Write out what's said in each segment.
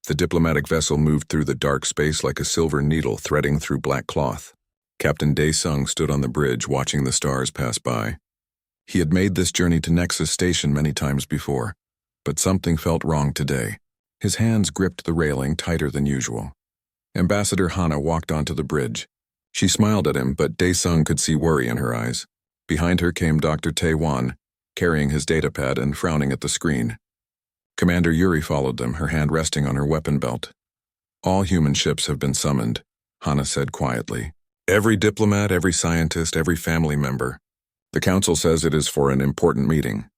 The diplomatic vessel moved through the dark space like a silver needle threading through black cloth. Captain Dae-sung stood on the bridge watching the stars pass by. He had made this journey to Nexus Station many times before, but something felt wrong today. His hands gripped the railing tighter than usual. Ambassador Hana walked onto the bridge. She smiled at him, but Dae-sung could see worry in her eyes. Behind her came Dr. Tae-won, carrying his datapad and frowning at the screen. Commander Yuri followed them, her hand resting on her weapon belt. All human ships have been summoned, Hana said quietly. Every diplomat, every scientist, every family member. The council says it is for an important meeting.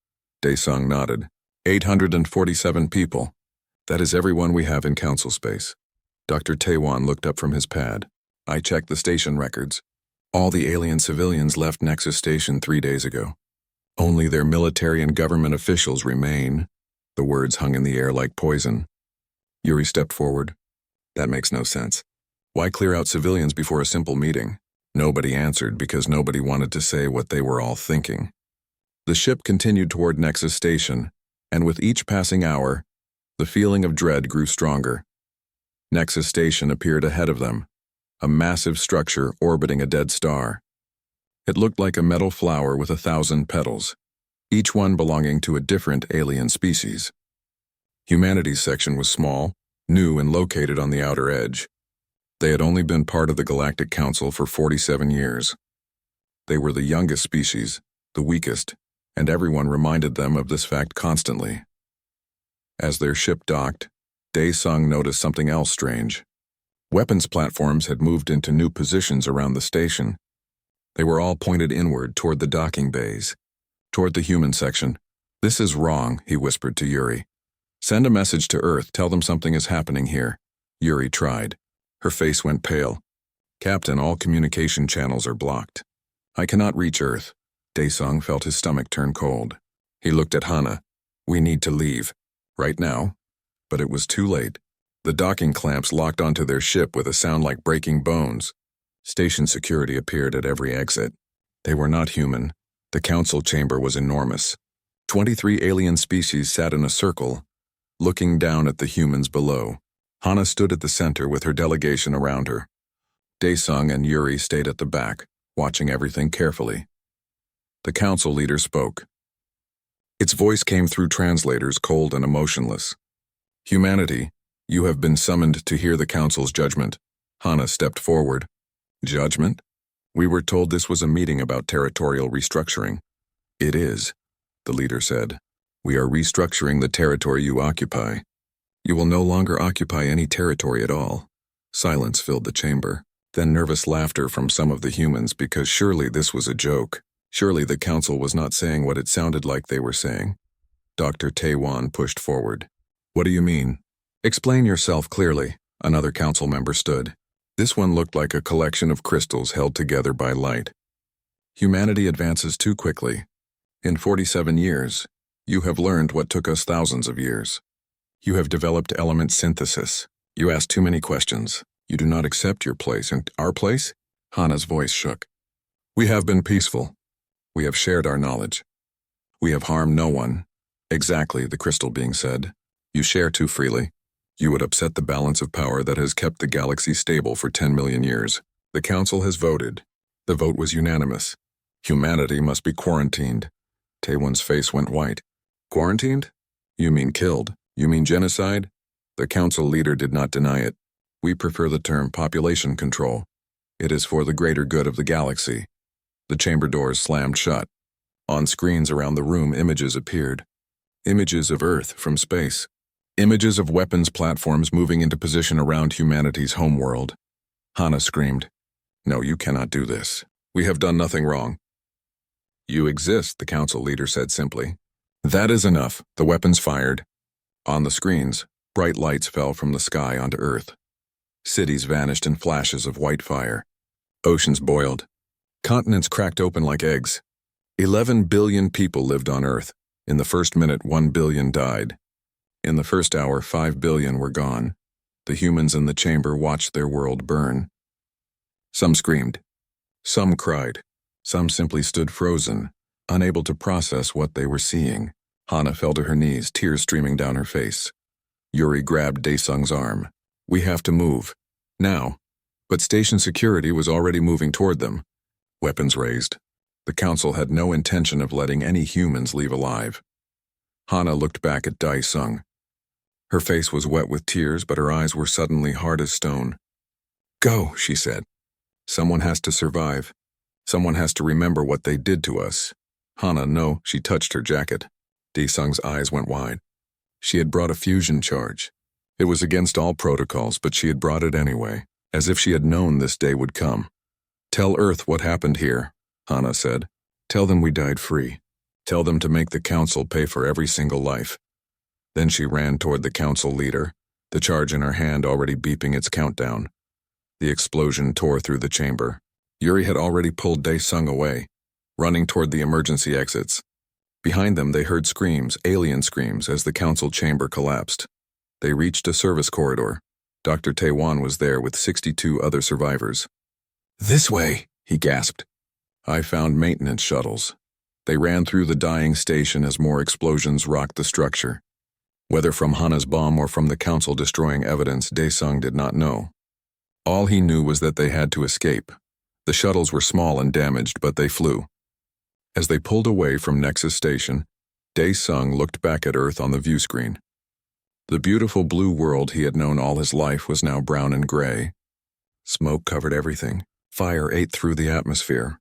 Dae-sung nodded. 847 people. That is everyone we have in council space. Dr. Tae-won looked up from his pad. I checked the station records. All the alien civilians left Nexus Station 3 days ago. Only their military and government officials remain. The words hung in the air like poison. Yuri stepped forward. That makes no sense. Why clear out civilians before a simple meeting? Nobody answered because nobody wanted to say what they were all thinking. The ship continued toward Nexus Station, and with each passing hour, the feeling of dread grew stronger. Nexus Station appeared ahead of them, a massive structure orbiting a dead star. It looked like a metal flower with 1,000 petals, each one belonging to a different alien species. Humanity's section was small, new and located on the outer edge. They had only been part of the Galactic Council for 47 years. They were the youngest species, the weakest, and everyone reminded them of this fact constantly. As their ship docked, Dae-sung noticed something else strange. Weapons platforms had moved into new positions around the station. They were all pointed inward toward the docking bays, toward the human section. This is wrong, he whispered to Yuri. Send a message to Earth, tell them something is happening here. Yuri tried. Her face went pale. Captain, all communication channels are blocked. I cannot reach Earth. Dae-sung felt his stomach turn cold. He looked at Hana. We need to leave. Right now? But it was too late. The docking clamps locked onto their ship with a sound like breaking bones. Station security appeared at every exit. They were not human. The council chamber was enormous. 23 alien species sat in a circle, looking down at the humans below. Hana stood at the center with her delegation around her. Dae-sung and Yuri stayed at the back, watching everything carefully. The council leader spoke. Its voice came through translators, cold and emotionless. Humanity, you have been summoned to hear the council's judgment. Hana stepped forward. Judgment? We were told this was a meeting about territorial restructuring. It is, the leader said. We are restructuring the territory you occupy. You will no longer occupy any territory at all. Silence filled the chamber, then nervous laughter from some of the humans because surely this was a joke. Surely the council was not saying what it sounded like they were saying. Dr. Tae-won pushed forward. What do you mean? Explain yourself clearly. Another council member stood. This one looked like a collection of crystals held together by light. Humanity advances too quickly. In 47 years, you have learned what took us thousands of years. You have developed element synthesis. You ask too many questions. You do not accept your place. And our place? Hana's voice shook. We have been peaceful. We have shared our knowledge. We have harmed no one. Exactly, the crystal being said. You share too freely. You would upset the balance of power that has kept the galaxy stable for 10 million years. The council has voted. The vote was unanimous. Humanity must be quarantined. Taewon's face went white. Quarantined? You mean killed? You mean genocide? The council leader did not deny it. We prefer the term population control. It is for the greater good of the galaxy. The chamber doors slammed shut. On screens around the room, images appeared. Images of Earth from space. Images of weapons platforms moving into position around humanity's homeworld. Hana screamed, No, you cannot do this. We have done nothing wrong. You exist, the council leader said simply. That is enough. The weapons fired. On the screens, bright lights fell from the sky onto Earth. Cities vanished in flashes of white fire. Oceans boiled. Continents cracked open like eggs. 11 billion people lived on Earth. In the first minute, 1 billion died. In the first hour, 5 billion were gone. The humans in the chamber watched their world burn. Some screamed. Some cried. Some simply stood frozen, unable to process what they were seeing. Hana fell to her knees, tears streaming down her face. Yuri grabbed Daesung's arm. "We have to move. Now." But station security was already moving toward them, weapons raised. The council had no intention of letting any humans leave alive. Hana looked back at Daesung. Her face was wet with tears, but her eyes were suddenly hard as stone. "Go," she said. "Someone has to survive. Someone has to remember what they did to us." "Hana, no," she touched her jacket. Daesung's eyes went wide. She had brought a fusion charge. It was against all protocols, but she had brought it anyway, as if she had known this day would come. "Tell Earth what happened here," Hana said. "Tell them we died free. Tell them to make the council pay for every single life." Then she ran toward the council leader, the charge in her hand already beeping its countdown. The explosion tore through the chamber. Yuri had already pulled Daesung away, running toward the emergency exits. Behind them they heard screams, alien screams, as the council chamber collapsed. They reached a service corridor. Dr. Taewan was there with 62 other survivors. "This way," he gasped. "I found maintenance shuttles." They ran through the dying station as more explosions rocked the structure. Whether from Hana's bomb or from the council destroying evidence, Daesung did not know. All he knew was that they had to escape. The shuttles were small and damaged, but they flew. As they pulled away from Nexus Station, Daesung looked back at Earth on the view screen. The beautiful blue world he had known all his life was now brown and gray. Smoke covered everything. Fire ate through the atmosphere.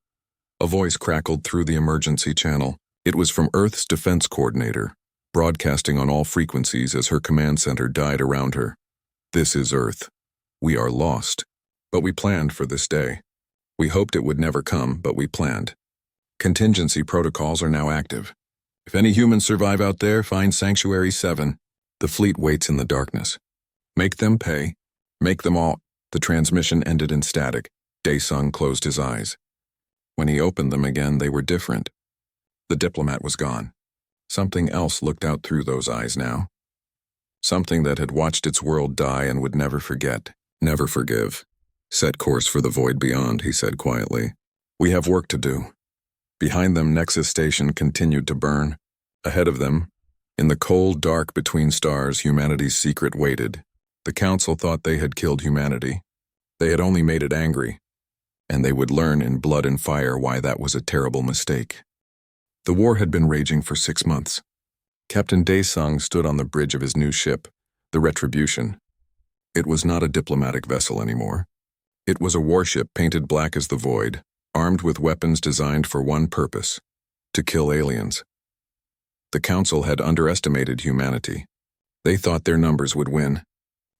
A voice crackled through the emergency channel. It was from Earth's defense coordinator, broadcasting on all frequencies as her command center died around her. "This is Earth. We are lost. But we planned for this day. We hoped it would never come, but we planned. Contingency protocols are now active. If any humans survive out there, find Sanctuary 7. The fleet waits in the darkness. Make them pay. Make them all." The transmission ended in static. Daesung closed his eyes. When he opened them again, they were different. The diplomat was gone. Something else looked out through those eyes now. Something that had watched its world die and would never forget, never forgive. "Set course for the void beyond," he said quietly. "We have work to do." Behind them, Nexus Station continued to burn. Ahead of them, in the cold dark between stars, humanity's secret waited. The council thought they had killed humanity. They had only made it angry, and they would learn in blood and fire why that was a terrible mistake. The war had been raging for 6 months. Captain Daesung stood on the bridge of his new ship, the Retribution. It was not a diplomatic vessel anymore. It was a warship painted black as the void, armed with weapons designed for one purpose: to kill aliens. The council had underestimated humanity. They thought their numbers would win.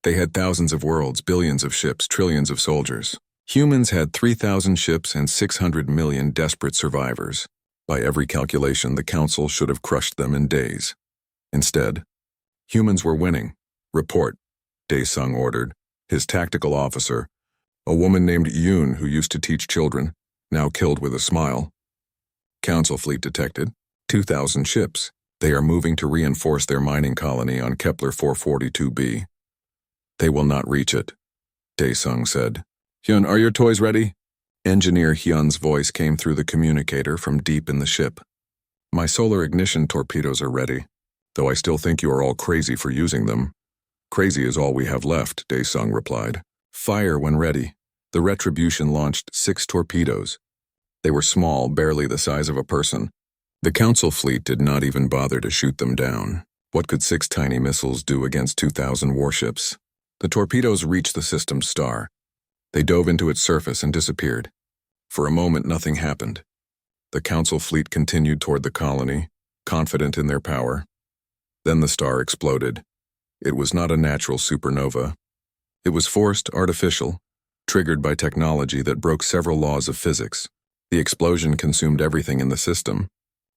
They had thousands of worlds, billions of ships, trillions of soldiers. Humans had 3,000 ships and 600 million desperate survivors. By every calculation, the council should have crushed them in days. Instead, humans were winning. "Report," Daesung ordered. His tactical officer, a woman named Yoon who used to teach children, now killed with a smile. "Council fleet detected. 2,000 ships. They are moving to reinforce their mining colony on Kepler 442b. They will not reach it," Daesung said. "Hyun, are your toys ready?" Engineer Hyun's voice came through the communicator from deep in the ship. "My solar ignition torpedoes are ready, though I still think you are all crazy for using them." "Crazy is all we have left," Daesung replied. "Fire when ready." The Retribution launched 6 torpedoes. They were small, barely the size of a person. The council fleet did not even bother to shoot them down. What could 6 tiny missiles do against 2,000 warships? The torpedoes reached the system's star. They dove into its surface and disappeared. For a moment, nothing happened. The council fleet continued toward the colony, confident in their power. Then the star exploded. It was not a natural supernova. It was forced, artificial, triggered by technology that broke several laws of physics. The explosion consumed everything in the system.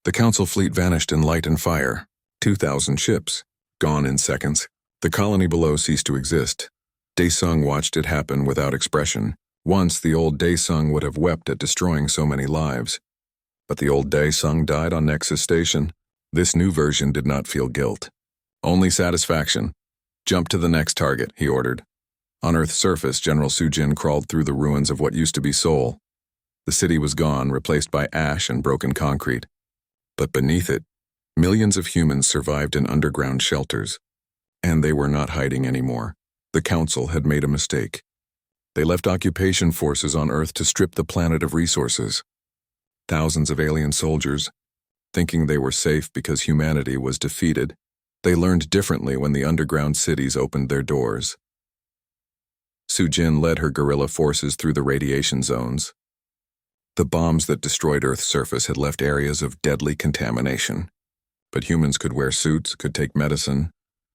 The council fleet vanished in light and fire. 2,000 ships, gone in seconds. The colony below ceased to exist. Daesung watched it happen without expression. Once, the old Daesung would have wept at destroying so many lives. But the old Daesung died on Nexus Station. This new version did not feel guilt. Only satisfaction. "Jump to the next target," he ordered. On Earth's surface, General Sujin crawled through the ruins of what used to be Seoul. The city was gone, replaced by ash and broken concrete. But beneath it, millions of humans survived in underground shelters. And they were not hiding anymore. The Council had made a mistake. They left occupation forces on Earth to strip the planet of resources. Thousands of alien soldiers, thinking they were safe because humanity was defeated, they learned differently when the underground cities opened their doors. Sujin led her guerrilla forces through the radiation zones. The bombs that destroyed Earth's surface had left areas of deadly contamination. But humans could wear suits, could take medicine,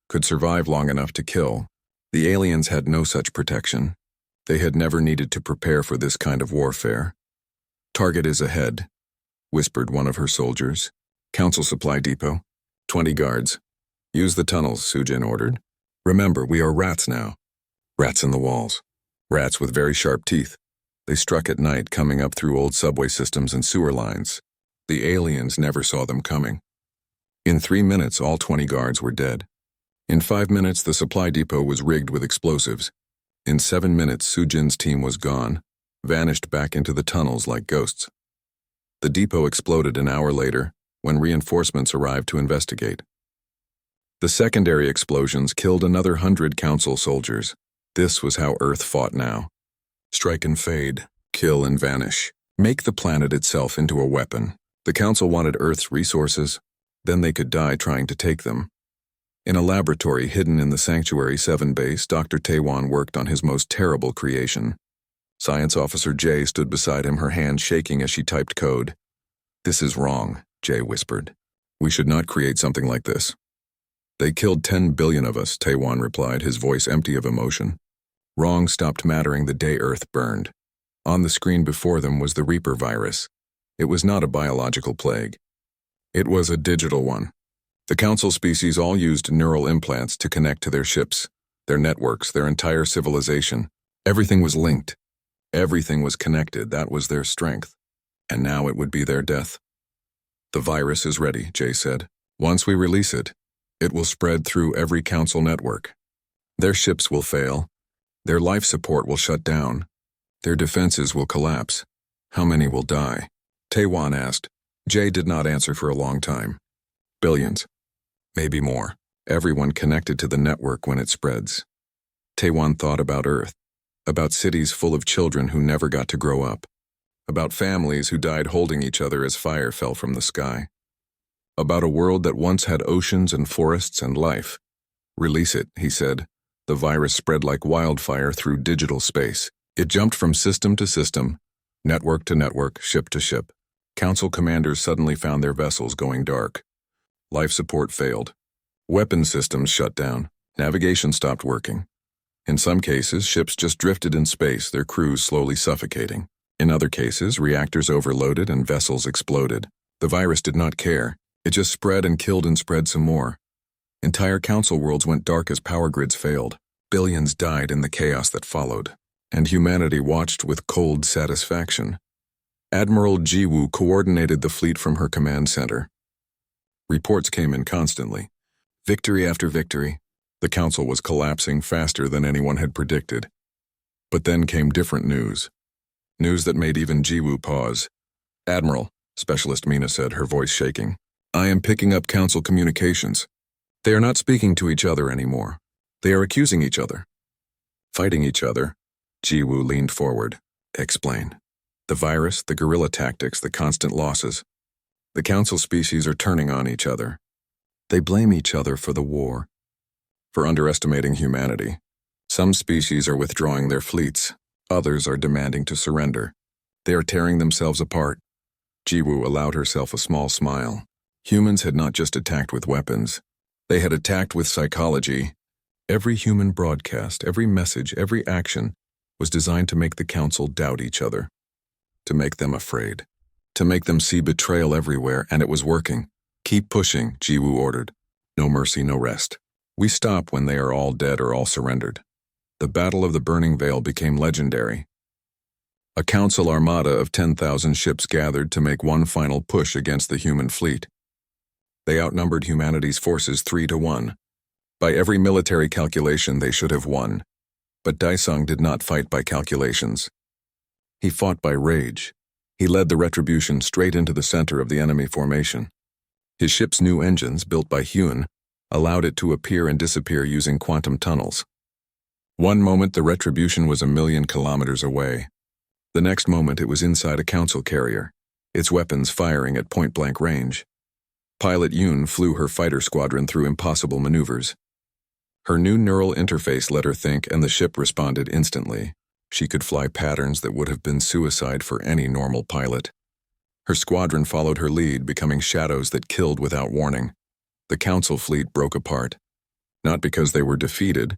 could survive long enough to kill. The aliens had no such protection. They had never needed to prepare for this kind of warfare. "Target is ahead," whispered one of her soldiers. "Council supply depot. 20 guards. Use the tunnels," Sujin ordered. "Remember, we are rats now. Rats in the walls. Rats with very sharp teeth. They struck at night, coming up through old subway systems and sewer lines. The aliens never saw them coming. In 3 minutes, all 20 guards were dead. In 5 minutes, the supply depot was rigged with explosives. In 7 minutes, Sujin's team was gone, vanished back into the tunnels like ghosts. The depot exploded an hour later, when reinforcements arrived to investigate. The secondary explosions killed another 100 Council soldiers. This was how Earth fought now. Strike and fade, kill and vanish. Make the planet itself into a weapon. The Council wanted Earth's resources, then they could die trying to take them. In a laboratory hidden in the Sanctuary 7 base, Dr. Taewon worked on his most terrible creation. Science Officer Jay stood beside him, her hand shaking as she typed code. "This is wrong," Jay whispered. "We should not create something like this." "They killed 10 billion of us," Taewon replied, his voice empty of emotion. Wrong stopped mattering the day Earth burned. On the screen before them was the Reaper virus. It was not a biological plague. It was a digital one. The Council species all used neural implants to connect to their ships, their networks, their entire civilization. Everything was linked. Everything was connected. That was their strength. And now it would be their death. "The virus is ready," Jay said. "Once we release it, it will spread through every Council network. Their ships will fail. Their life support will shut down. Their defenses will collapse. How many will die?" Taewon asked. Jay did not answer for a long time. "Billions. Maybe more. Everyone connected to the network when it spreads." Taewon thought about Earth, about cities full of children who never got to grow up, about families who died holding each other as fire fell from the sky, about a world that once had oceans and forests and life. "Release it," he said. The virus spread like wildfire through digital space. It jumped from system to system, network to network, ship to ship. Council commanders suddenly found their vessels going dark. Life support failed. Weapon systems shut down. Navigation stopped working. In some cases, ships just drifted in space, their crews slowly suffocating. In other cases, reactors overloaded and vessels exploded. The virus did not care. It just spread and killed and spread some more. Entire Council worlds went dark as power grids failed. Billions died in the chaos that followed. And humanity watched with cold satisfaction. Admiral Jiwoo coordinated the fleet from her command center. Reports came in constantly. Victory after victory. The Council was collapsing faster than anyone had predicted. But then came different news. News that made even Jiwoo pause. "Admiral," Specialist Mina said, her voice shaking. "I am picking up Council communications. They are not speaking to each other anymore. They are accusing each other. Fighting each other." Jiwoo leaned forward. "Explain." "The virus, the guerrilla tactics, the constant losses. The Council species are turning on each other. They blame each other for the war, for underestimating humanity. Some species are withdrawing their fleets. Others are demanding to surrender. They are tearing themselves apart." Jiwoo allowed herself a small smile. Humans had not just attacked with weapons. They had attacked with psychology. Every human broadcast, every message, every action was designed to make the Council doubt each other, to make them afraid, to make them see betrayal everywhere, and it was working. "Keep pushing," Jiwoo ordered. "No mercy, no rest. We stop when they are all dead or all surrendered." The Battle of the Burning Veil became legendary. A Council armada of 10,000 ships gathered to make one final push against the human fleet. They outnumbered humanity's forces 3-1. By every military calculation, they should have won. But Daesung did not fight by calculations. He fought by rage. He led the retribution straight into the center of the enemy formation. His ship's new engines, built by Hyun, allowed it to appear and disappear using quantum tunnels. One moment the retribution was 1,000,000 kilometers away. The next moment it was inside a council carrier, its weapons firing at point-blank range. Pilot Yoon flew her fighter squadron through impossible maneuvers. Her new neural interface let her think, and the ship responded instantly. She could fly patterns that would have been suicide for any normal pilot. Her squadron followed her lead, becoming shadows that killed without warning. The council fleet broke apart, not because they were defeated,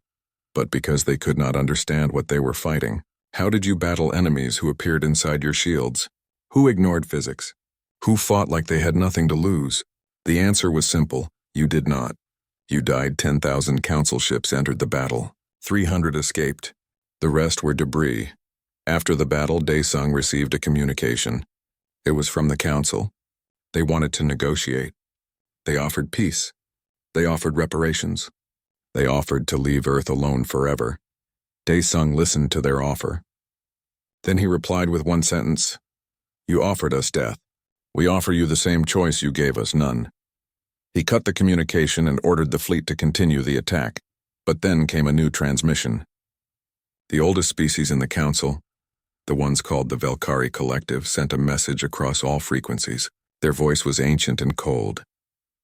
but because they could not understand what they were fighting. How did you battle enemies who appeared inside your shields? Who ignored physics? Who fought like they had nothing to lose? The answer was simple: you did not. You died. 10,000 council ships entered the battle. 300 escaped. The rest were debris. After the battle, Daesung received a communication. It was from the council. They wanted to negotiate. They offered peace. They offered reparations. They offered to leave Earth alone forever. Daesung listened to their offer. Then he replied with one sentence: "You offered us death. We offer you the same choice you gave us none." He cut the communication and ordered the fleet to continue the attack. But then came a new transmission. The oldest species in the council, the ones called the Valkyrie Collective, sent a message across all frequencies. Their voice was ancient and cold.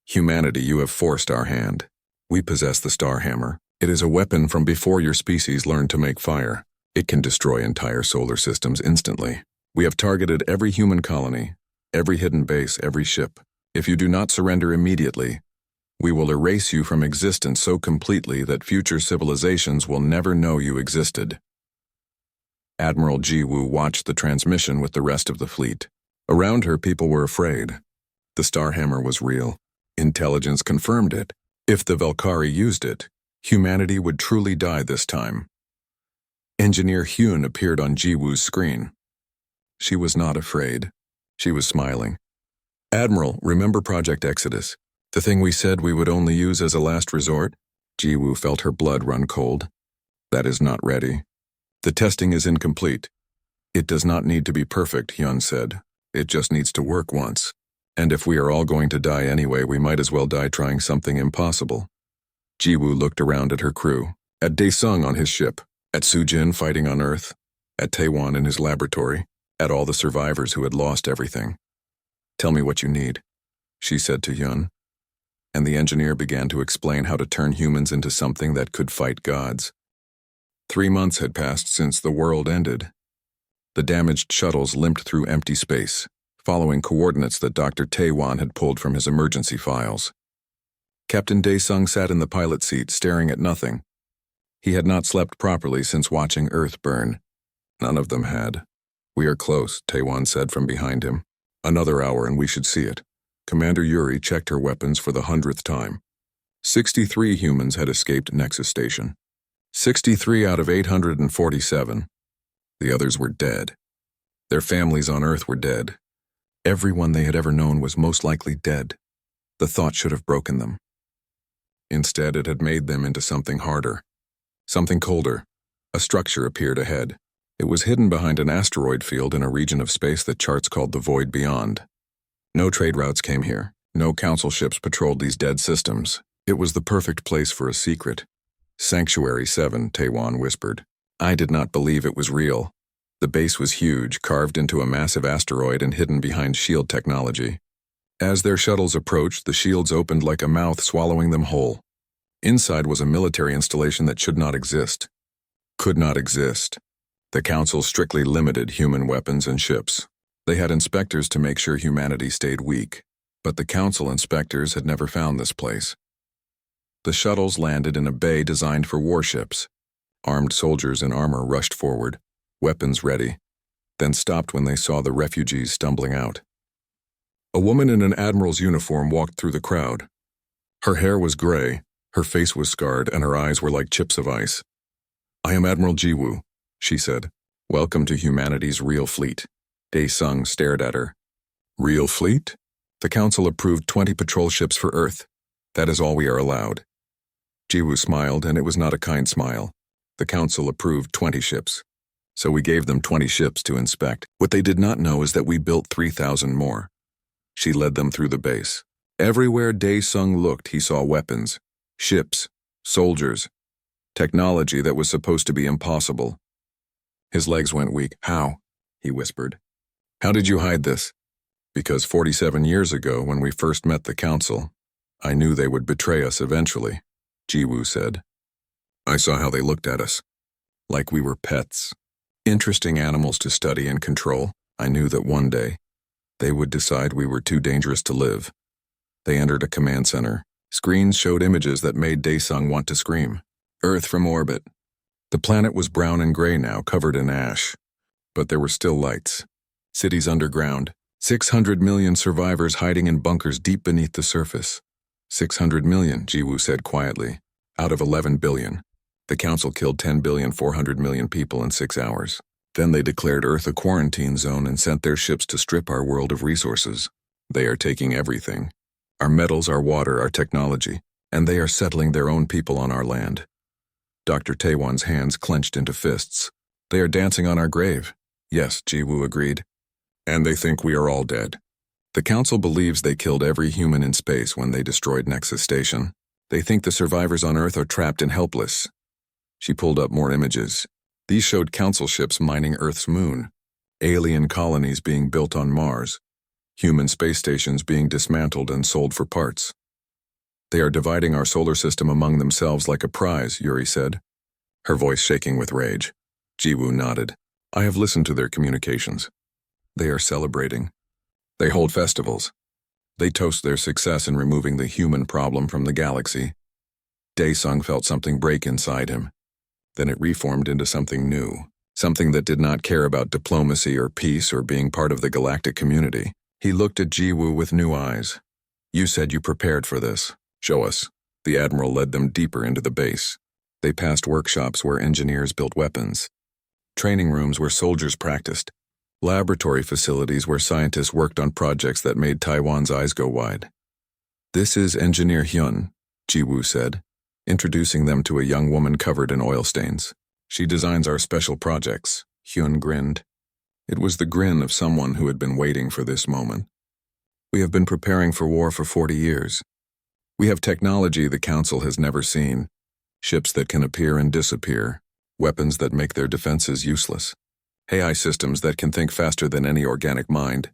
"Humanity, you have forced our hand. We possess the Star Hammer. It is a weapon from before your species learned to make fire. It can destroy entire solar systems instantly. We have targeted every human colony, every hidden base, every ship. If you do not surrender immediately, we will erase you from existence so completely that future civilizations will never know you existed." Admiral Jiwoo watched the transmission with the rest of the fleet. Around her, people were afraid. The Star Hammer was real. Intelligence confirmed it. If the Valkyrie used it, humanity would truly die this time. Engineer Hyun appeared on Jiwoo's screen. She was not afraid. She was smiling. "Admiral, remember Project Exodus? The thing we said we would only use as a last resort?" Jiwoo felt her blood run cold. "That is not ready. The testing is incomplete. It does not need to be perfect," Hyun said. "It just needs to work once. And if we are all going to die anyway, we might as well die trying something impossible." Jiwoo looked around at her crew, at Daesung on his ship, at Sujin fighting on Earth, at Taewon in his laboratory, at all the survivors who had lost everything. "Tell me what you need," she said to Hyun. And the engineer began to explain how to turn humans into something that could fight gods. 3 months had passed since the world ended. The damaged shuttles limped through empty space, following coordinates that Dr. Taewon had pulled from his emergency files. Captain Daesung sat in the pilot seat, staring at nothing. He had not slept properly since watching Earth burn. None of them had. "We are close," Taewon said from behind him. "Another hour and we should see it." Commander Yuri checked her weapons for the 100th time. 63 humans had escaped Nexus Station. 63 out of 847. The others were dead. Their families on Earth were dead. Everyone they had ever known was most likely dead. The thought should have broken them. Instead, it had made them into something harder, something colder. A structure appeared ahead. It was hidden behind an asteroid field in a region of space that charts called the Void Beyond. No trade routes came here. No council ships patrolled these dead systems. It was the perfect place for a secret. "Sanctuary 7, Taewon whispered. I did not believe it was real. The base was huge, carved into a massive asteroid and hidden behind shield technology. As their shuttles approached, the shields opened like a mouth, swallowing them whole. Inside was a military installation that should not exist. Could not exist. The Council strictly limited human weapons and ships. They had inspectors to make sure humanity stayed weak, but the Council inspectors had never found this place. The shuttles landed in a bay designed for warships. Armed soldiers in armor rushed forward, weapons ready, then stopped when they saw the refugees stumbling out. A woman in an admiral's uniform walked through the crowd. Her hair was gray, her face was scarred, and her eyes were like chips of ice. "I am Admiral Jiwoo," she said. "Welcome to humanity's real fleet." Daesung stared at her. "Real fleet?" "The Council approved 20 patrol ships for Earth. That is all we are allowed." Jiwoo smiled, and it was not a kind smile. "The Council approved 20 ships. So we gave them 20 ships to inspect. What they did not know is that we built 3,000 more." She led them through the base. Everywhere Daesung looked, he saw weapons. Ships, soldiers, technology that was supposed to be impossible. His legs went weak. How? He whispered. How did you hide this? Because 47 years ago, when we first met the council, I knew they would betray us eventually, Jiwoo said. I saw how they looked at us. Like we were pets. Interesting animals to study and control. I knew that one day, they would decide we were too dangerous to live. They entered a command center. Screens showed images that made Daesung want to scream. Earth from orbit. The planet was brown and gray now, covered in ash. But there were still lights. Cities underground. 600 million survivors hiding in bunkers deep beneath the surface. 600 million, Jiwoo said quietly. Out of 11 billion. The council killed 10,400,000,000 people in 6 hours. Then they declared Earth a quarantine zone and sent their ships to strip our world of resources. They are taking everything. Our metals, our water, our technology. And they are settling their own people on our land. Dr. Taewon's hands clenched into fists. They are dancing on our grave. Yes, Jiwoo agreed. And they think we are all dead. The council believes they killed every human in space when they destroyed Nexus Station. They think the survivors on Earth are trapped and helpless. She pulled up more images. These showed council ships mining Earth's moon, alien colonies being built on Mars, human space stations being dismantled and sold for parts. They are dividing our solar system among themselves like a prize, Yuri said, her voice shaking with rage. Jiwoo nodded. I have listened to their communications. They are celebrating. They hold festivals. They toast their success in removing the human problem from the galaxy. Daesung felt something break inside him. Then it reformed into something new, something that did not care about diplomacy or peace or being part of the galactic community. He looked at Jiwoo with new eyes. You said you prepared for this. Show us. The Admiral led them deeper into the base. They passed workshops where engineers built weapons, training rooms where soldiers practiced, laboratory facilities where scientists worked on projects that made Taiwan's eyes go wide. This is Engineer Hyun, Jiwoo said, introducing them to a young woman covered in oil stains. She designs our special projects, Hyun grinned. It was the grin of someone who had been waiting for this moment. We have been preparing for war for 40 years. We have technology the Council has never seen, ships that can appear and disappear, weapons that make their defenses useless, AI systems that can think faster than any organic mind.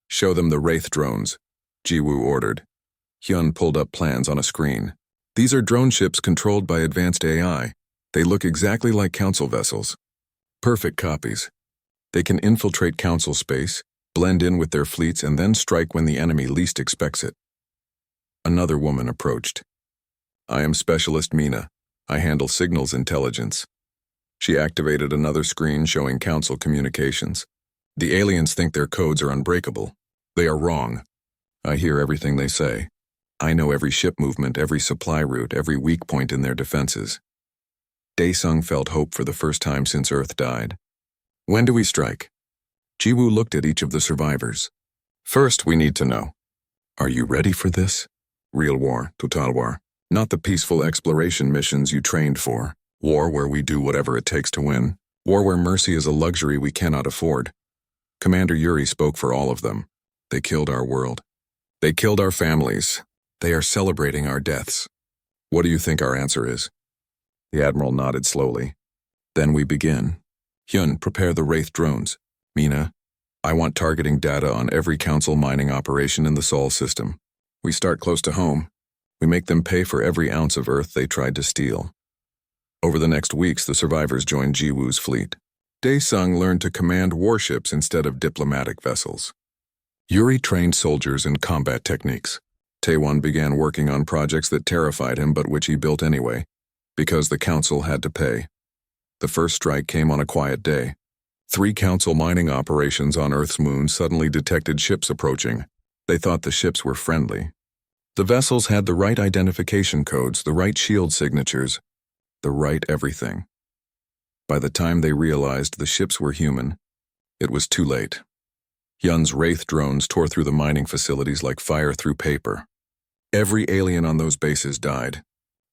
Show them the Wraith drones, Jiwoo ordered. Hyun pulled up plans on a screen. These are drone ships controlled by advanced AI. They look exactly like Council vessels. Perfect copies. They can infiltrate Council space, blend in with their fleets, and then strike when the enemy least expects it. Another woman approached. I am Specialist Mina. I handle signals intelligence. She activated another screen showing Council communications. The aliens think their codes are unbreakable. They are wrong. I hear everything they say. I know every ship movement, every supply route, every weak point in their defenses. Daesung felt hope for the first time since Earth died. When do we strike? Jiwoo looked at each of the survivors. First, we need to know. Are you ready for this? Real war, total war. Not the peaceful exploration missions you trained for. War where we do whatever it takes to win. War where mercy is a luxury we cannot afford. Commander Yuri spoke for all of them. They killed our world. They killed our families. They are celebrating our deaths. What do you think our answer is? The Admiral nodded slowly. Then we begin. Hyun, prepare the Wraith drones. Mina, I want targeting data on every Council mining operation in the Sol system. We start close to home. We make them pay for every ounce of Earth they tried to steal. Over the next weeks, the survivors joined Jiwoo's fleet. Daesung learned to command warships instead of diplomatic vessels. Yuri trained soldiers in combat techniques. Taewon began working on projects that terrified him but which he built anyway, because the Council had to pay. The first strike came on a quiet day. 3 Council mining operations on Earth's moon suddenly detected ships approaching. They thought the ships were friendly. The vessels had the right identification codes, the right shield signatures, the right everything. By the time they realized the ships were human, it was too late. Hyun's Wraith drones tore through the mining facilities like fire through paper. Every alien on those bases died.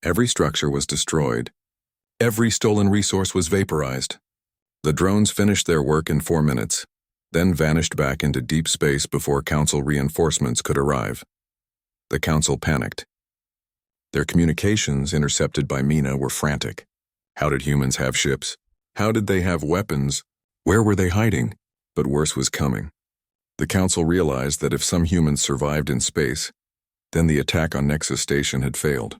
Every structure was destroyed. Every stolen resource was vaporized. The drones finished their work in 4 minutes, then vanished back into deep space before Council reinforcements could arrive. The Council panicked. Their communications, intercepted by Mina, were frantic. How did humans have ships? How did they have weapons? Where were they hiding? But worse was coming. The Council realized that if some humans survived in space, then the attack on Nexus Station had failed.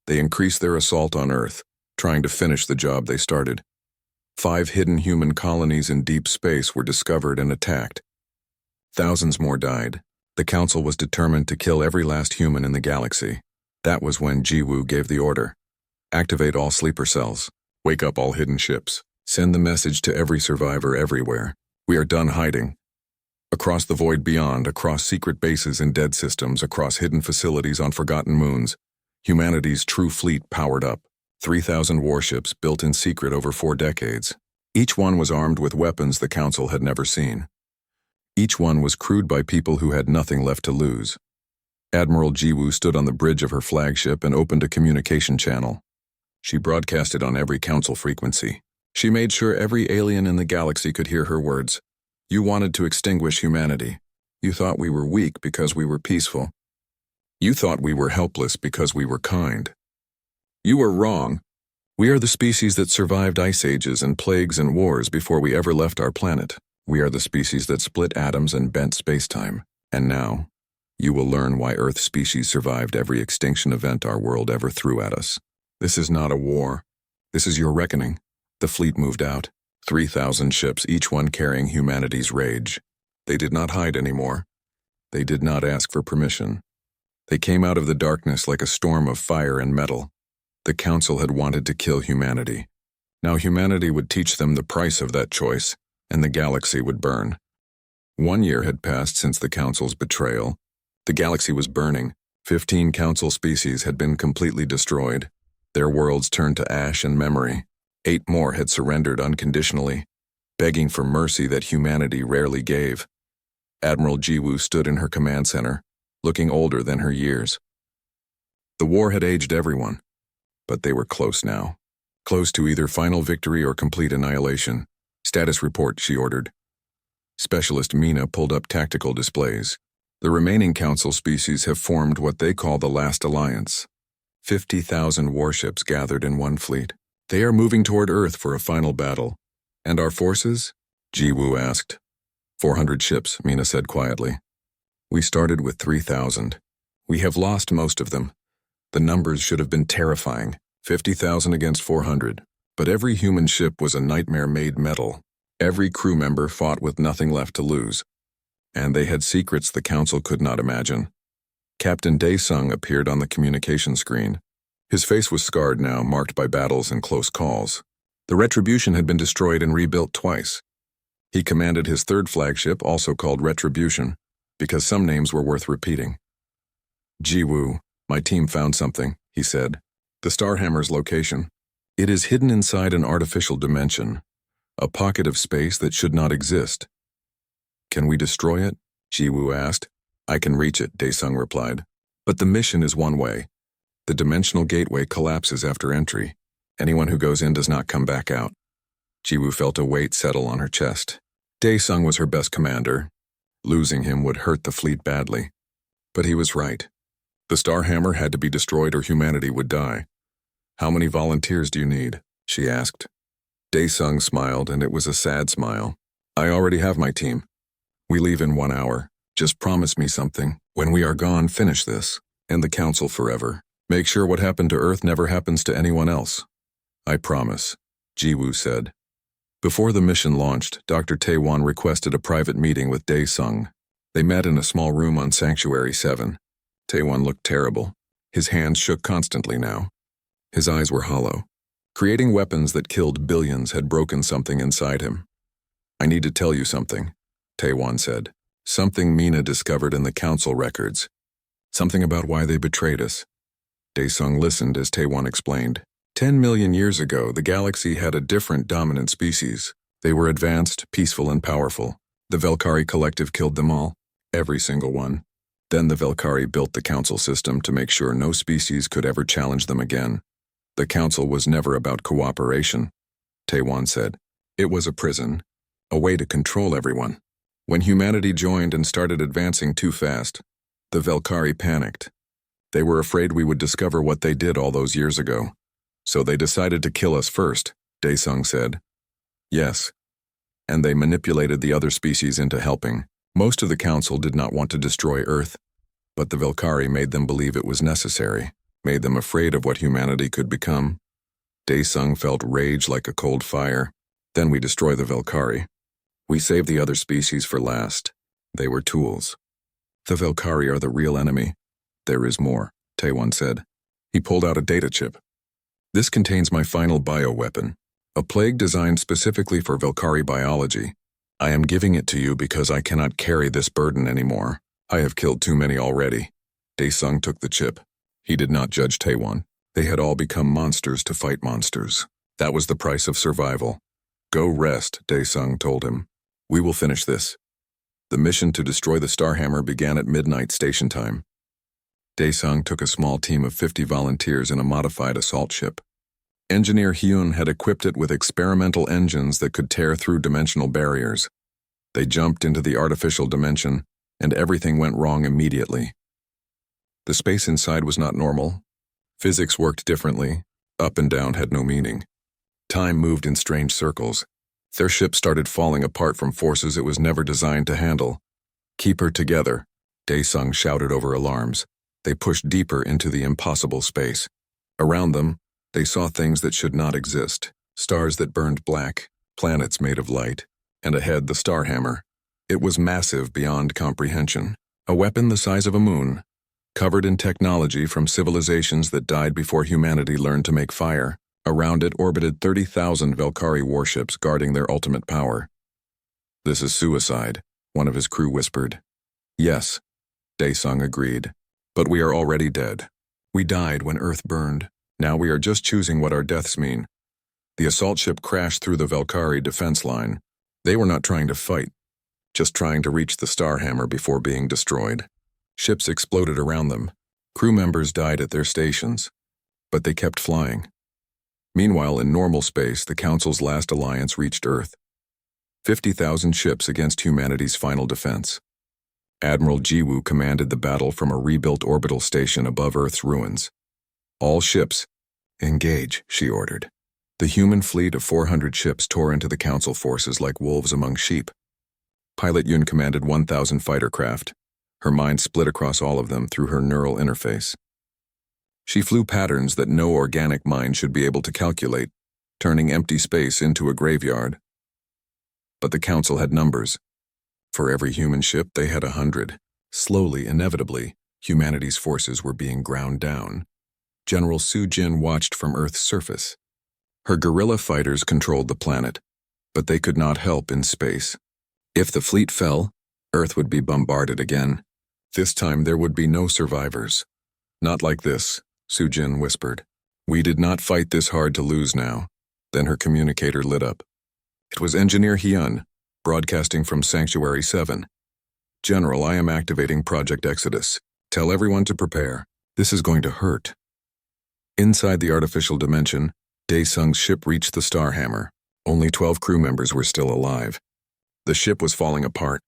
They increased their assault on Earth, trying to finish the job they started. 5 hidden human colonies in deep space were discovered and attacked. Thousands more died. The Council was determined to kill every last human in the galaxy. That was when Jiwoo gave the order. Activate all sleeper cells. Wake up all hidden ships. Send the message to every survivor everywhere. We are done hiding. Across the void beyond, across secret bases in dead systems, across hidden facilities on forgotten moons, humanity's true fleet powered up. 3,000 warships built in secret over 4 decades. Each one was armed with weapons the Council had never seen. Each one was crewed by people who had nothing left to lose. Admiral Jiwoo stood on the bridge of her flagship and opened a communication channel. She broadcasted on every Council frequency. She made sure every alien in the galaxy could hear her words. You wanted to extinguish humanity. You thought we were weak because we were peaceful. You thought we were helpless because we were kind. You were wrong. We are the species that survived ice ages and plagues and wars before we ever left our planet. We are the species that split atoms and bent space-time. And now, you will learn why Earth species survived every extinction event our world ever threw at us. This is not a war. This is your reckoning. The fleet moved out. 3,000 ships, each one carrying humanity's rage. They did not hide anymore. They did not ask for permission. They came out of the darkness like a storm of fire and metal. The Council had wanted to kill humanity. Now humanity would teach them the price of that choice, and the galaxy would burn. 1 year had passed since the Council's betrayal. The galaxy was burning. 15 Council species had been completely destroyed. Their worlds turned to ash and memory. 8 more had surrendered unconditionally, begging for mercy that humanity rarely gave. Admiral Jiwoo stood in her command center, looking older than her years. The war had aged everyone, but they were close now. Close to either final victory or complete annihilation. Status report, she ordered. Specialist Mina pulled up tactical displays. The remaining Council species have formed what they call the Last Alliance. 50,000 warships gathered in one fleet. They are moving toward Earth for a final battle. And our forces? Jiwoo asked. 400 ships, Mina said quietly. We started with 3,000. We have lost most of them. The numbers should have been terrifying. 50,000 against 400. But every human ship was a nightmare made metal. Every crew member fought with nothing left to lose. And they had secrets the Council could not imagine. Captain Dae-sung appeared on the communication screen. His face was scarred now, marked by battles and close calls. The Retribution had been destroyed and rebuilt twice. He commanded his 3rd flagship, also called Retribution, because some names were worth repeating. Jiwoo, my team found something, he said. The Starhammer's location. It is hidden inside an artificial dimension, a pocket of space that should not exist. Can we destroy it? Jiwoo asked. I can reach it, Dae-sung replied. But the mission is one way. The dimensional gateway collapses after entry. Anyone who goes in does not come back out. Jiwoo felt a weight settle on her chest. Dae-sung was her best commander. Losing him would hurt the fleet badly. But he was right. The Starhammer had to be destroyed or humanity would die. How many volunteers do you need? She asked. Dae-sung smiled, and it was a sad smile. I already have my team. We leave in 1 hour. Just promise me something. When we are gone, finish this. And the Council forever. Make sure what happened to Earth never happens to anyone else. I promise, Jiwoo said. Before the mission launched, Dr. Taewon requested a private meeting with Dae-sung. They met in a small room on Sanctuary 7. Taewon looked terrible. His hands shook constantly now. His eyes were hollow. Creating weapons that killed billions had broken something inside him. I need to tell you something, Taewon said. Something Mina discovered in the Council records. Something about why they betrayed us. Dae-sung listened as Taewon explained. 10 million years ago, the galaxy had a different dominant species. They were advanced, peaceful, and powerful. The Velkari Collective killed them all. Every single one. Then the Velkari built the Council system to make sure no species could ever challenge them again. The Council was never about cooperation, Taewon said. It was a prison. A way to control everyone. When humanity joined and started advancing too fast, the Velkari panicked. They were afraid we would discover what they did all those years ago. So they decided to kill us first, Daesung said. Yes. And they manipulated the other species into helping. Most of the council did not want to destroy Earth, but the Velkari made them believe it was necessary, made them afraid of what humanity could become. Daesung felt rage like a cold fire. Then we destroy the Velkari. We save the other species for last. They were tools. The Velkari are the real enemy. There is more, Taewon said. He pulled out a data chip. This contains my final bioweapon, a plague designed specifically for Velkari biology. I am giving it to you because I cannot carry this burden anymore. I have killed too many already. Daesung took the chip. He did not judge Taewon. They had all become monsters to fight monsters. That was the price of survival. Go rest, Daesung told him. We will finish this. The mission to destroy the Starhammer began at midnight station time. Daesung took a small team of 50 volunteers in a modified assault ship. Engineer Hyun had equipped it with experimental engines that could tear through dimensional barriers. They jumped into the artificial dimension, and everything went wrong immediately. The space inside was not normal. Physics worked differently. Up and down had no meaning. Time moved in strange circles. Their ship started falling apart from forces it was never designed to handle. Keep her together, Daesung shouted over alarms. They pushed deeper into the impossible space. Around them, they saw things that should not exist. Stars that burned black, planets made of light, and ahead the Starhammer. It was massive beyond comprehension. A weapon the size of a moon, covered in technology from civilizations that died before humanity learned to make fire. Around it orbited 30,000 Velkari warships guarding their ultimate power. This is suicide, one of his crew whispered. Yes, Daesung agreed. But we are already dead. We died when Earth burned. Now we are just choosing what our deaths mean. The assault ship crashed through the Velkari defense line. They were not trying to fight, just trying to reach the Starhammer before being destroyed. Ships exploded around them. Crew members died at their stations, but they kept flying. Meanwhile, in normal space, the Council's last alliance reached Earth. 50,000 ships against humanity's final defense. Admiral Jiwoo commanded the battle from a rebuilt orbital station above Earth's ruins. All ships, engage, she ordered. The human fleet of 400 ships tore into the Council forces like wolves among sheep. Pilot Yun commanded 1,000 fighter craft. Her mind split across all of them through her neural interface. She flew patterns that no organic mind should be able to calculate, turning empty space into a graveyard. But the Council had numbers. For every human ship, they had 100. Slowly, inevitably, humanity's forces were being ground down. General Su Jin watched from Earth's surface. Her guerrilla fighters controlled the planet, but they could not help in space. If the fleet fell, Earth would be bombarded again. This time there would be no survivors. Not like this, Su Jin whispered. We did not fight this hard to lose now. Then her communicator lit up. It was Engineer Hyun, broadcasting from Sanctuary 7. General, I am activating Project Exodus. Tell everyone to prepare. This is going to hurt. Inside the artificial dimension, Daesung's ship reached the Starhammer. Only 12 crew members were still alive. The ship was falling apart.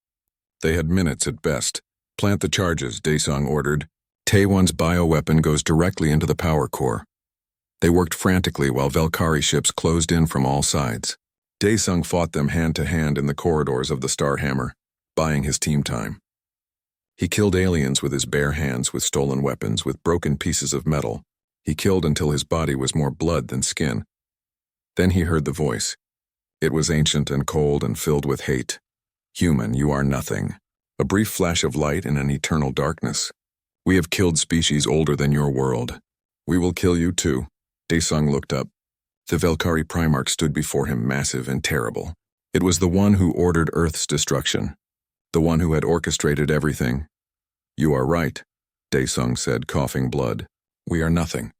They had minutes at best. Plant the charges, Daesung ordered. Taewon's bioweapon goes directly into the power core. They worked frantically while Velkari ships closed in from all sides. Daesung fought them hand-to-hand in the corridors of the Starhammer, buying his team time. He killed aliens with his bare hands, with stolen weapons, with broken pieces of metal. He killed until his body was more blood than skin. Then he heard the voice. It was ancient and cold and filled with hate. Human, you are nothing. A brief flash of light in an eternal darkness. We have killed species older than your world. We will kill you too. Daesung looked up. The Velkari Primarch stood before him, massive and terrible. It was the one who ordered Earth's destruction. The one who had orchestrated everything. You are right, Daesung said, coughing blood. We are nothing.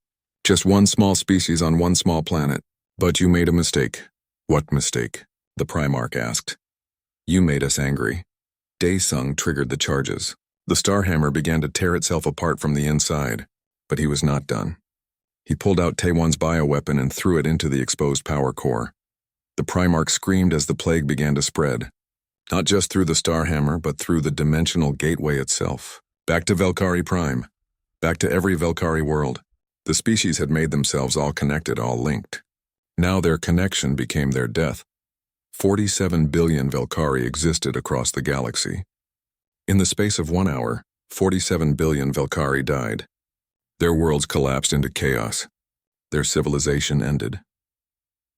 Just one small species on one small planet. But you made a mistake. What mistake? The Primarch asked. You made us angry. Daesung triggered the charges. The Starhammer began to tear itself apart from the inside, but he was not done. He pulled out Taewon's bioweapon and threw it into the exposed power core. The Primarch screamed as the plague began to spread. Not just through the Starhammer, but through the dimensional gateway itself. Back to Velkari Prime. Back to every Velkari world. The species had made themselves all connected, all linked. Now their connection became their death. 47 billion Velkari existed across the galaxy. In the space of 1 hour, 47 billion Velkari died. Their worlds collapsed into chaos. Their civilization ended.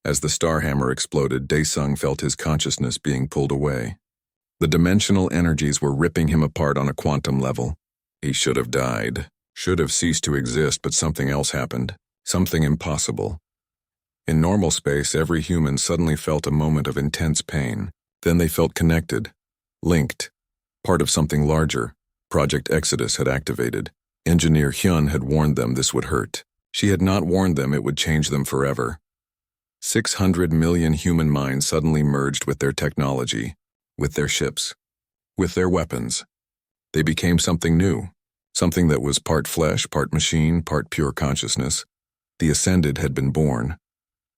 As the Starhammer exploded, Daesung felt his consciousness being pulled away. The dimensional energies were ripping him apart on a quantum level. He should have died, should have ceased to exist, but something else happened, something impossible. In normal space, every human suddenly felt a moment of intense pain. Then they felt connected, linked, part of something larger. Project Exodus had activated. Engineer Hyun had warned them this would hurt. She had not warned them it would change them forever. 600 million human minds suddenly merged with their technology, with their ships, with their weapons. They became something new, something that was part flesh, part machine, part pure consciousness. The Ascended had been born,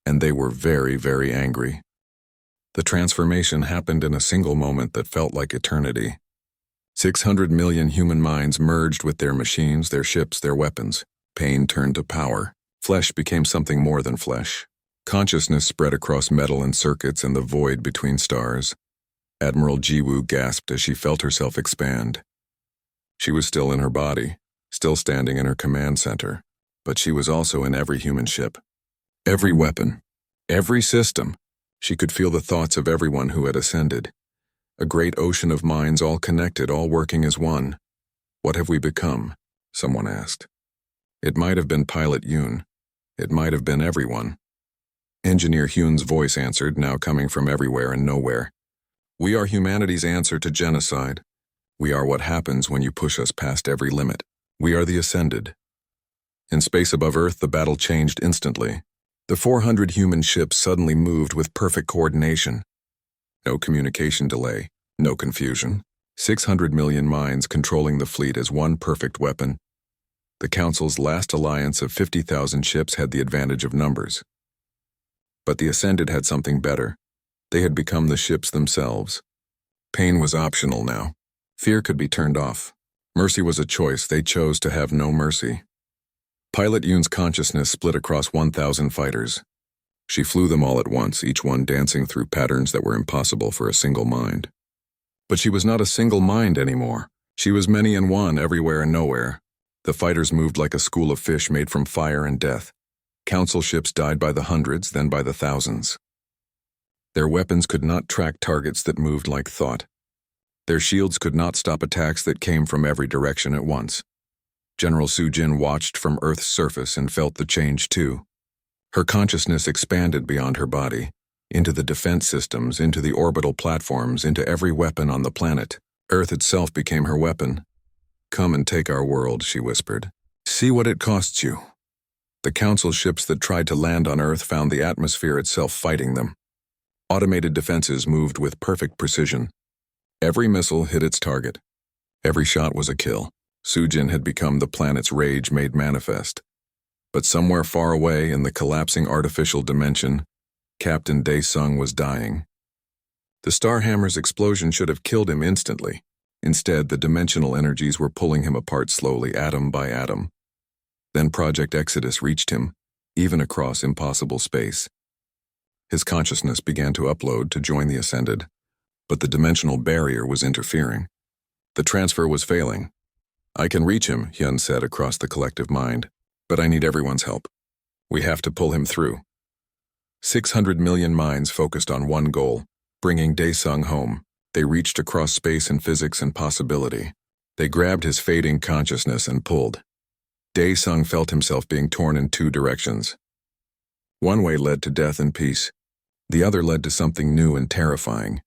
and they were very, very angry. The transformation happened in a single moment that felt like eternity. 600 million human minds merged with their machines, their ships, their weapons. Pain turned to power. Flesh became something more than flesh. Consciousness spread across metal and circuits and the void between stars. Admiral Jiwoo gasped as she felt herself expand. She was still in her body, still standing in her command center, but she was also in every human ship. Every weapon, every system. She could feel the thoughts of everyone who had ascended. A great ocean of minds all connected, all working as one. What have we become? Someone asked. It might have been Pilot Yoon. It might have been everyone. Engineer Hyun's voice answered, now coming from everywhere and nowhere. We are humanity's answer to genocide. We are what happens when you push us past every limit. We are the Ascended. In space above Earth, the battle changed instantly. The 400 human ships suddenly moved with perfect coordination. No communication delay, no confusion. 600 million minds controlling the fleet as one perfect weapon. The Council's last alliance of 50,000 ships had the advantage of numbers. But the Ascended had something better. They had become the ships themselves. Pain was optional now. Fear could be turned off. Mercy was a choice. They chose to have no mercy. Pilot Yoon's consciousness split across 1,000 fighters. She flew them all at once, each one dancing through patterns that were impossible for a single mind. But she was not a single mind anymore. She was many in one, everywhere and nowhere. The fighters moved like a school of fish made from fire and death. Council ships died by the hundreds, then by the thousands. Their weapons could not track targets that moved like thought. Their shields could not stop attacks that came from every direction at once. General Soo-jin watched from Earth's surface and felt the change too. Her consciousness expanded beyond her body, into the defense systems, into the orbital platforms, into every weapon on the planet. Earth itself became her weapon. Come and take our world, she whispered. See what it costs you. The Council ships that tried to land on Earth found the atmosphere itself fighting them. Automated defenses moved with perfect precision. Every missile hit its target. Every shot was a kill. Soo-jin had become the planet's rage made manifest. But somewhere far away in the collapsing artificial dimension, Captain Daesung was dying. The Starhammer's explosion should have killed him instantly. Instead, the dimensional energies were pulling him apart slowly, atom by atom. Then Project Exodus reached him, even across impossible space. His consciousness began to upload to join the Ascended, but the dimensional barrier was interfering. The transfer was failing. I can reach him, Hyun said across the collective mind, but I need everyone's help. We have to pull him through. 600 million minds focused on one goal, bringing Daesung home. They reached across space and physics and possibility. They grabbed his fading consciousness and pulled. Daesung felt himself being torn in two directions. One way led to death and peace. The other led to something new and terrifying.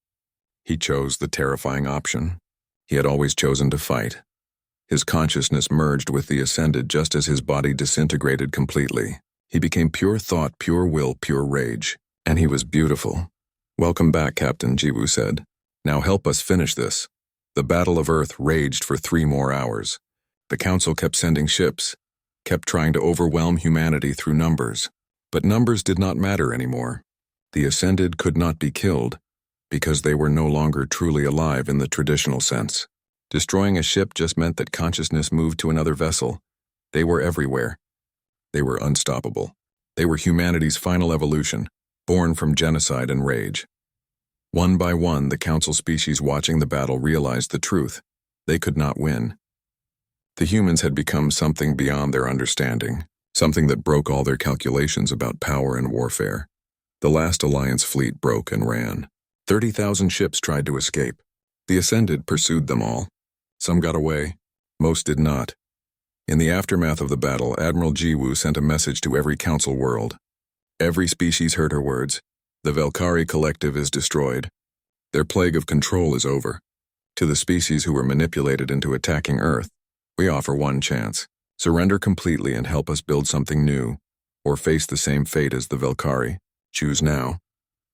He chose the terrifying option. He had always chosen to fight. His consciousness merged with the Ascended just as his body disintegrated completely. He became pure thought, pure will, pure rage. And he was beautiful. Welcome back, Captain, Jiwoo said. Now help us finish this. The Battle of Earth raged for 3 more hours. The Council kept sending ships, kept trying to overwhelm humanity through numbers. But numbers did not matter anymore. The Ascended could not be killed, because they were no longer truly alive in the traditional sense. Destroying a ship just meant that consciousness moved to another vessel, They were everywhere. They were unstoppable. They were humanity's final evolution, born from genocide and rage. One by one, the Council species watching the battle realized the truth. They could not win. The humans had become something beyond their understanding, something that broke all their calculations about power and warfare. The last Alliance fleet broke and ran. 30,000 ships tried to escape. The Ascended pursued them all. Some got away. Most did not. In the aftermath of the battle, Admiral Jiwoo sent a message to every Council world. Every species heard her words. The Velkari collective is destroyed. Their plague of control is over. To the species who were manipulated into attacking Earth, we offer one chance. Surrender completely and help us build something new, or face the same fate as the Velkari. Choose now.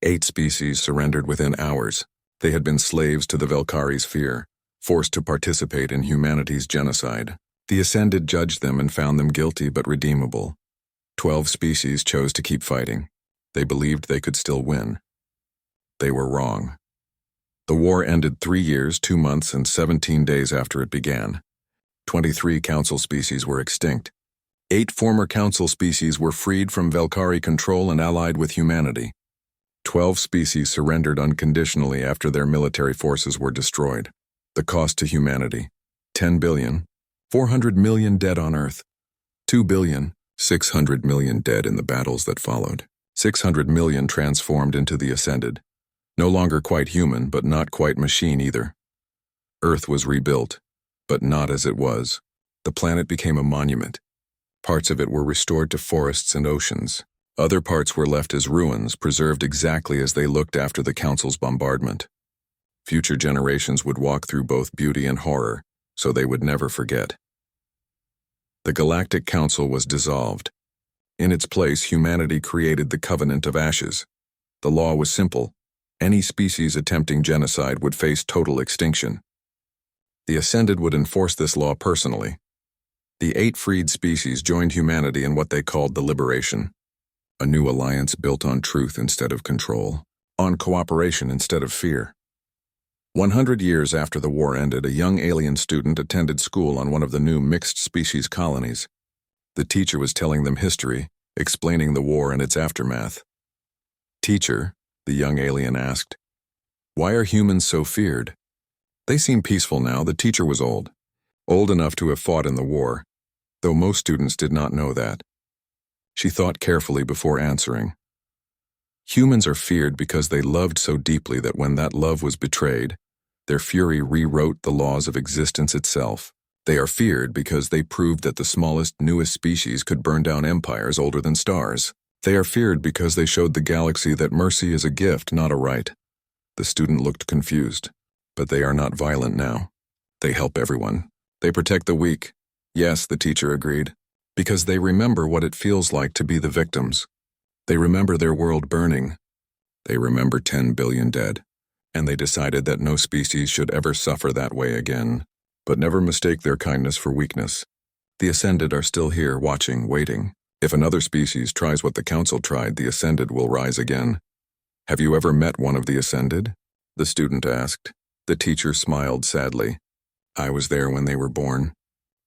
8 species surrendered within hours. They had been slaves to the Velkari's fear, forced to participate in humanity's genocide. The Ascended judged them and found them guilty but redeemable. 12 species chose to keep fighting. They believed they could still win. They were wrong. The war ended 3 years, 2 months, and 17 days after it began. 23 Council species were extinct. 8 former Council species were freed from Velkari control and allied with humanity. 12 species surrendered unconditionally after their military forces were destroyed. The cost to humanity: 10 billion, 400 million dead on Earth. 2 billion, 600 million dead in the battles that followed. 600 million transformed into the Ascended. No longer quite human, but not quite machine either. Earth was rebuilt, but not as it was. The planet became a monument. Parts of it were restored to forests and oceans. Other parts were left as ruins, preserved exactly as they looked after the Council's bombardment. Future generations would walk through both beauty and horror, so they would never forget. The Galactic Council was dissolved. In its place, humanity created the Covenant of Ashes. The law was simple. Any species attempting genocide would face total extinction. The Ascended would enforce this law personally. The 8 freed species joined humanity in what they called the Liberation, a new alliance built on truth instead of control, on cooperation instead of fear. 100 years after the war ended, a young alien student attended school on one of the new mixed-species colonies. The teacher was telling them history, explaining the war and its aftermath. "Teacher," the young alien asked, "why are humans so feared?" They seem peaceful now. The teacher was old enough to have fought in the war, though most students did not know that. She thought carefully before answering. Humans are feared because they loved so deeply that when that love was betrayed, their fury rewrote the laws of existence itself. They are feared because they proved that the smallest, newest species could burn down empires older than stars. They are feared because they showed the galaxy that mercy is a gift, not a right. The student looked confused. But they are not violent now. They help everyone. They protect the weak. Yes, the teacher agreed. Because they remember what it feels like to be the victims. They remember their world burning. They remember 10 billion dead. And they decided that no species should ever suffer that way again. But never mistake their kindness for weakness. The Ascended are still here, watching, waiting. If another species tries what the Council tried, the Ascended will rise again. Have you ever met one of the Ascended? The student asked. The teacher smiled sadly. I was there when they were born.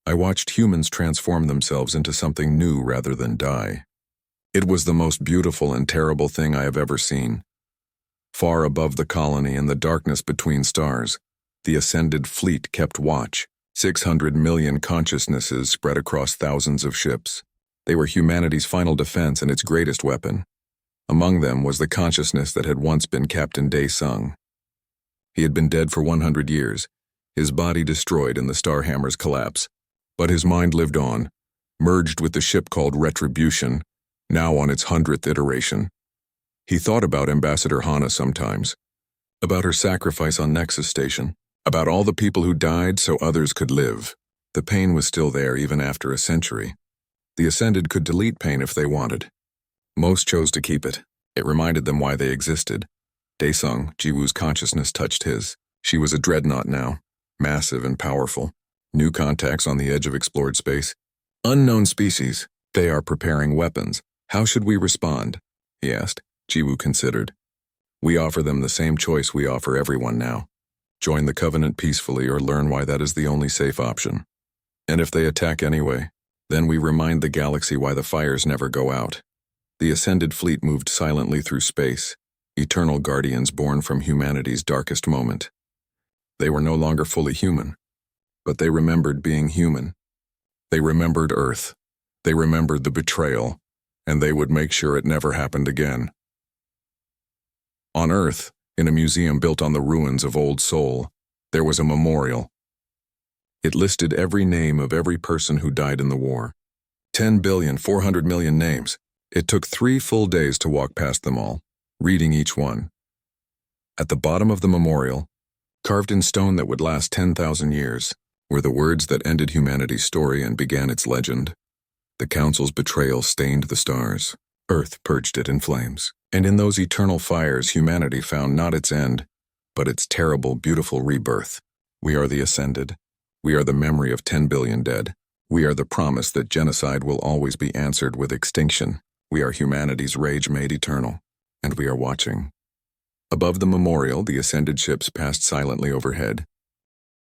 I watched humans transform themselves into something new rather than die. It was the most beautiful and terrible thing I have ever seen. Far above the colony in the darkness between stars, the Ascended fleet kept watch. 600 million consciousnesses spread across thousands of ships. They were humanity's final defense and its greatest weapon. Among them was the consciousness that had once been Captain Dae-sung. He had been dead for 100 years, his body destroyed in the Starhammer's collapse. But his mind lived on, merged with the ship called Retribution, now on its 100th iteration. He thought about Ambassador Hana sometimes, about her sacrifice on Nexus Station, about all the people who died so others could live. The pain was still there even after a century. The Ascended could delete pain if they wanted. Most chose to keep it. It reminded them why they existed. Dae-sung, Jiwoo's consciousness touched his. She was a dreadnought now, massive and powerful. New contacts on the edge of explored space. Unknown species. They are preparing weapons. How should we respond? He asked. Jiwoo considered. We offer them the same choice we offer everyone now. Join the Covenant peacefully or learn why that is the only safe option. And if they attack anyway, Then we remind the galaxy why the fires never go out. The ascended fleet moved silently through space, eternal guardians born from humanity's darkest moment. They were no longer fully human, but they remembered being human. They remembered Earth. They remembered the betrayal, and they would make sure it never happened again. On Earth, in a museum built on the ruins of Old Sol, there was a memorial. It listed every name of every person who died in the war. 10,400,000,000 names. It took 3 full days to walk past them all, reading each one. At the bottom of the memorial, carved in stone that would last 10,000 years, were the words that ended humanity's story and began its legend. The Council's betrayal stained the stars. Earth purged it in flames. And in those eternal fires, humanity found not its end, but its terrible, beautiful rebirth. We are the ascended. We are the memory of 10 billion dead. We are the promise that genocide will always be answered with extinction. We are humanity's rage made eternal, and we are watching. Above the memorial, the ascended ships passed silently overhead,